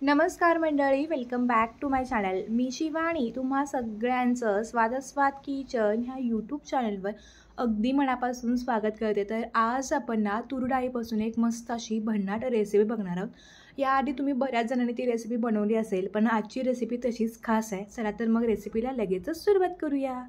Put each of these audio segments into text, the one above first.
नमस्कार मंडळी, welcome back to my channel. मी शिवानी तुम्हा सगळ्यांचं स्वाद किचन ह्या यूट्यूब चॅनलवर अगदी मनापासून स्वागत करते. तर आज आपण तूर डाळीपासून एक मस्त अशी भन्नाट रेसिपी बघणार आहोत. याआधी तुम्ही बऱ्याच जणांनी ती रेसिपी बनवली असेल, पण आजची रेसिपी तशीच खास आहे. चला तर मग रेसिपीला लगेचच सुरुवात करूया.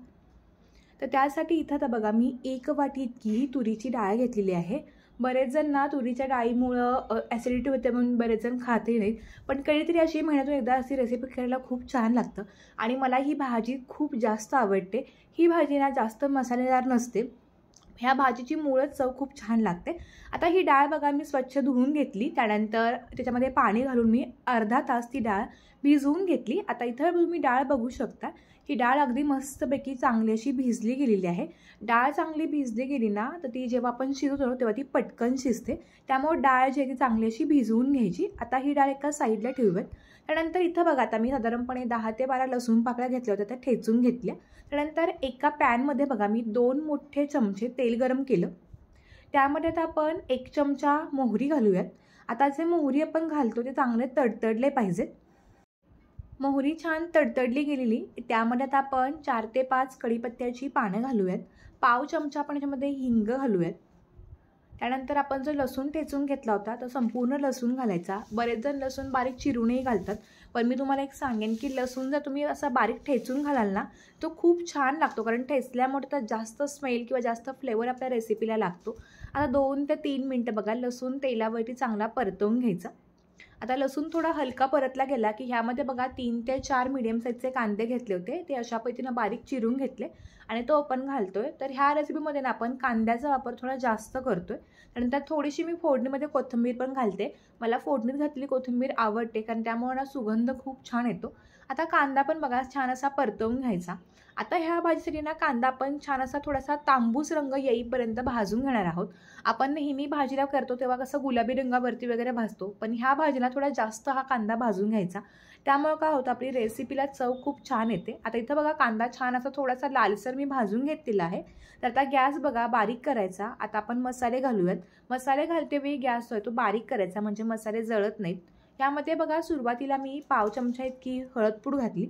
तर त्यासाठी इथं तर बघा, मी 1 वाटी इतकी तुरीची डाळ घेतलेली आहे. बरेच जण तुरीच्या डाळीमुळं ॲसिडिटी होते म्हणून बरेच जण खातही नाहीत, पण कधीतरी अशी महिन्यातून एकदा अशी रेसिपी करायला खूप छान लागतं. आणि मला ही भाजी खूप जास्त आवडते. ही भाजी जास्त मसालेदार नसते. ह्या भाजीची मूळच चव खूप छान लागते. आता ही डाळ बघा, मी स्वच्छ धुवून घेतली. त्यानंतर त्याच्यामध्ये पाणी घालून मी अर्धा तास ती डाळ भिजवून घेतली. आता इथं तुम्ही डाळ बघू शकता. ही डाळ अगदी मस्तपैकी चांगली अशी भिजली गेलेली आहे. डाळ चांगली भिजली गेली तर ती जेव्हा आपण शिजवतो तेव्हा ती पटकन शिजते. त्यामुळे डाळ जी आहे ती चांगली अशी भिजवून घ्यायची. आता ही डाळ एका साईडला ठेवूयात. त्यानंतर इथं बघा, आता मी साधारणपणे 10 ते 12 लसूण पाकळ्या घेतल्या होत्या, त्या ठेचून घेतल्या. त्यानंतर एका पॅनमध्ये बघा, मी 2 मोठे चमचे तेल गरम केलं. त्यामध्ये आता आपण 1 चमचा मोहरी घालूयात. आता जे मोहरी आपण घालतो ते चांगले तडतडले पाहिजेत. मोहरी छान तडतडली गेलेली, त्यामध्ये आता आपण 4 ते 5 कढीपत्त्याची पानं घालूयात. पाव चमचा आपण याच्यामध्ये हिंग घालूयात. त्यानंतर आपण जो लसूण ठेचून घेतला होता तो संपूर्ण लसूण घालायचा. बरेच जण लसूण बारीक चिरूनही घालतात, पण मी तुम्हाला एक सांगेन की लसूण जर तुम्ही असा बारीक ठेचून घालाल तो खूप छान लागतो, कारण ठेचल्यामुळे तर जास्त स्मेल किंवा जास्त फ्लेवर आपल्या रेसिपीला लागतो. आता 2 ते 3 मिनटं बघा, लसूण तेलावरती चांगला परतवून घ्यायचा. आता लसूण थोडा हलका परतला गेला की ह्यामध्ये बघा 3 ते 4 मीडियम साईजचे कांदे घेतले होते, ते अशा पद्धतीनं बारीक चिरून घेतले आणि तो आपण घालतोय. तर ह्या रेसिपीमध्ये आपण कांद्याचा वापर थोडा जास्त करतोय. त्यानंतर थोडीशी मी फोडणीमध्ये कोथिंबीर पण घालते. मला फोडणीत घातलेली कोथिंबीर आवडते, कारण त्यामुळे सुगंध खूप छान येतो. आता कांदा पण बघा छान असा परतवून घ्यायचा. आता ह्या भाजीसाठी कांदा आपण छान असा थोडासा तांबूस रंग येईपर्यंत भाजून घेणार आहोत. आपण नेहमी भाजीला करतो तेव्हा कसं गुलाबी रंगावरती वगैरे भाजतो, पण ह्या भाजीला थोडा जास्त हा कांदा भाजून घ्यायचा. त्यामुळे काय होतं, आपली रेसिपीला चव खूप छान येते. आता इथं बघा, कांदा छान असा थोडासा लालसर मी भाजून घेतलेला आहे. तर आता गॅस बघा बारीक करायचा. आता आपण मसाले घालूयात. मसाले घालते वेळी गॅस जो आहे तो बारीक करायचा, म्हणजे मसाले जळत नाहीत. यामध्ये बघा, सुरुवातीला मी पाव चमचा इतकी हळदपूड घातली.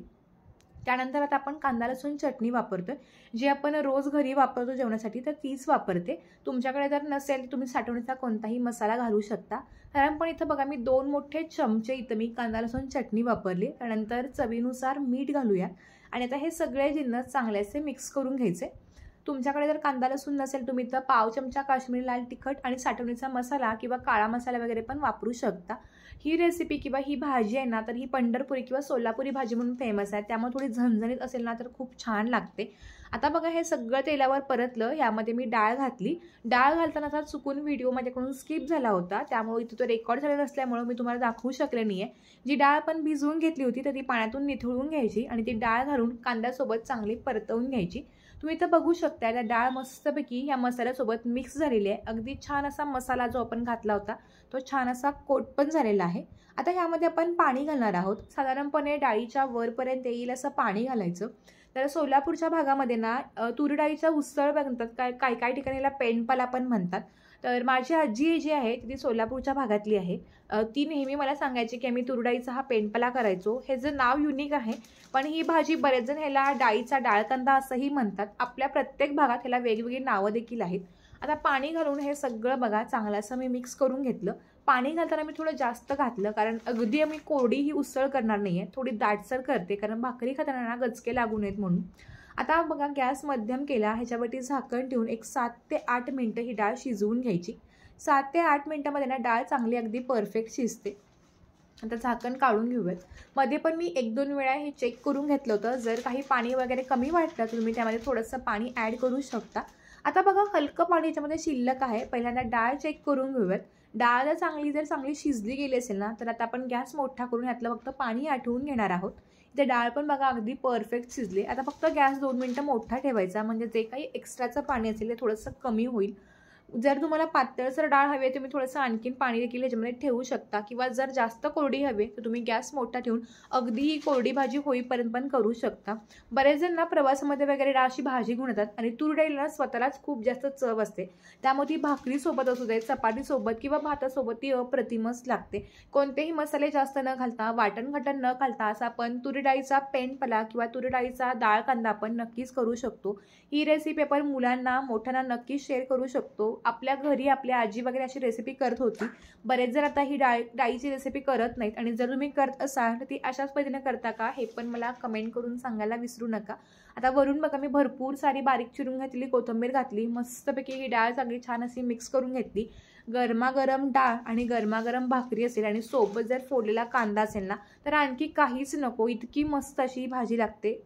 त्यानंतर आता आपण कांदा लसूण चटणी वापरतोय, जी आपण रोज घरी वापरतो जेवणासाठी, तर तीच वापरते. तुमच्याकडे जर नसेल तुम्ही साठवणीचा कोणताही मसाला घालू शकता. कारण पण इथं बघा, मी 2 मोठे चमचे इथं मी कांदा लसूण चटणी वापरली. त्यानंतर चवीनुसार मीठ घालूया आणि आता हे सगळे जिन्नस चांगले असे मिक्स करून घ्यायचे. तुमच्याकडे जर कांदा लसूण नसेल, तुम्ही तर पाव चमचा काश्मीरी लाल तिखट आणि साठवणीचा मसाला किंवा काळा मसाला वगैरे पण वापरू शकता. ही रेसिपी किंवा ही भाजी आहे तर ही पंढरपुरी किंवा सोलापुरी भाजी म्हणून फेमस आहे, त्यामुळे थोडी झणझणीत असेल तर खूप छान लागते. आता बघा, हे सगळं तेलावर परतलं. यामध्ये मी डाळ घातली. डाळ घालताना चुकून व्हिडिओ माझ्याकडून स्किप झाला होता, त्यामुळे इथं तो रेकॉर्ड झालेला नसल्यामुळे मी तुम्हाला दाखवू शकले नाही आहे. जी डाळ आपण भिजवून घेतली होती तर ती पाण्यातून निथळून घ्यायची आणि ती डाळ घालून कांद्यासोबत चांगली परतवून घ्यायची. तुम्ही इथं बघू शकता, त्या डाळ मस्तपैकी या मसाल्यासोबत मिक्स झालेली आहे. अगदी छान असा मसाला जो आपण घातला होता तो छान असा कोट पण झालेला आहे. आता ह्यामध्ये आपण पाणी घालणार आहोत. साधारणपणे डाळीच्या वरपर्यंत येईल असं पाणी घालायचं. तर सोलापूरच्या भागामध्ये तूर डाळीचा उसळ बनतात, काही ठिकाणी पेंडपाला पण म्हणतात. तर माझी आजी जी आहे ती सोलापूरच्या भागातली आहे. ती नेहमी मला सांगायची की आम्ही तूर डाळीचा हा पेंडपाला करायचो. हे जे नाव युनिक आहे, पण ही भाजी बरेच जण ह्याला डाळीचा डाळकांदा असंही म्हणतात. आपल्या प्रत्येक भागात ह्याला वेगवेगळी नावं देखील आहेत. आता पाणी घालून हे सगळं बघा चांगलं असं मी मिक्स करून घेतलं. पाणी घालताना मी थोडं जास्त घातलं, कारण अगदी आम्ही कोरडी ही उसळ करणार नाही आहे, थोडी दाटसर करते, कारण भाकरी खाताना गचके लागू नयेत म्हणून. आता बघा, गॅस मध्यम केला. ह्याच्यावरती झाकण ठेवून एक 7 ते 8 मिनटं ही डाळ शिजवून घ्यायची. 7 ते 8 मिनटामध्ये डाळ चांगली अगदी परफेक्ट शिजते. आता झाकण काढून घेऊयात. मध्ये पण मी 1-2 वेळा हे चेक करून घेतलं होतं. जर काही पाणी वगैरे कमी वाटलं तर तुम्ही त्यामध्ये थोडंसं पाणी ॲड करू शकता. आता बघा, हलकं पाणी याच्यामध्ये शिल्लक आहे. पहिल्यांदा डाळ चेक करून घेऊयात. डाळ जर चांगली शिजली गेली असेल तर आता आपण गॅस मोठा करून यातलं फक्त पाणी आटवून घेणार आहोत. इथे डाळ पण बघा अगदी परफेक्ट शिजली. आता फक्त गॅस 2 मिनटं मोठा ठेवायचा, म्हणजे जे काही एक्स्ट्राचं पाणी असेल ते थोडंसं कमी होईल. जर तुम्हाला पातळसर डाळ हवी आहे तुम्ही थोडंसं आणखीन पाणी देखील ह्याच्यामध्ये ठेवू शकता, किंवा जर जास्त कोरडी हवी तर तुम्ही गॅस मोठा ठेवून अगदी ही कोरडी भाजी होईपर्यंत पण करू शकता. बरेच जण ना प्रवासामध्ये वगैरे अशी भाजी घेऊन येतात आणि तूर डाळीला स्वतःलाच खूप जास्त चव असते, त्यामुळे ती भाकरीसोबत असू दे, चपातीसोबत किंवा भातासोबत ती अप्रतिमच लागते. कोणतेही मसाले जास्त न घालता, वाटण घटण न घालता असा आपण तुरी डाळीचा पेंडपला किंवा तुरी डाळीचा डाळ कांदा आपण नक्कीच करू शकतो. ही रेसिपी आपण मुलांना मोठ्यांना नक्कीच शेअर करू शकतो. आपल्या घरी आपल्या आजी वगैरे अशी रेसिपी करत होती. बरेच जण आता ही डाळीची रेसिपी करत नाहीत, आणि जर तुम्ही करत असाल तर ती अशाच पद्धतीने करता का हे पण मला कमेंट करून सांगायला विसरू नका. आता वरून बघा मी भरपूर सारी बारीक चिरून घेतलेली कोथिंबीर घातली, मस्तपैकी ही डाळ चांगली छान अशी मिक्स करून घेतली. गरमागरम डाळ आणि गरमागरम भाकरी असेल आणि सोबत जर फोडलेला कांदा असेल ना तर आणखी काहीच नको, इतकी मस्त अशी भाजी लागते.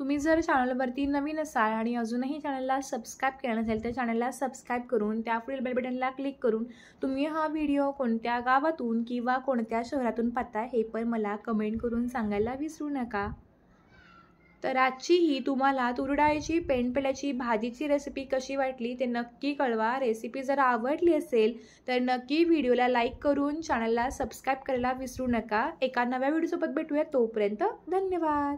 तुम्ही जर चॅनलवरती नवीन असाल आणि अजूनही चॅनलला सबस्क्राईब केलं नसेल तर चॅनलला सबस्क्राईब करून त्यापुढील बेल बटनला क्लिक करून तुम्ही हा व्हिडिओ कोणत्या गावातून किंवा कोणत्या शहरातून पाहताय हे पण मला कमेंट करून सांगायला विसरू नका. तर आजची ही तुम्हाला तूर डाळीची पेंडपल्याची भाजीची रेसिपी कशी वाटली ते नक्की कळवा. रेसिपी जर आवडली असेल तर नक्की व्हिडिओला लाईक करून चॅनलला सबस्क्राईब करायला विसरू नका. एका नव्या व्हिडिओसोबत भेटूया, तोपर्यंत धन्यवाद.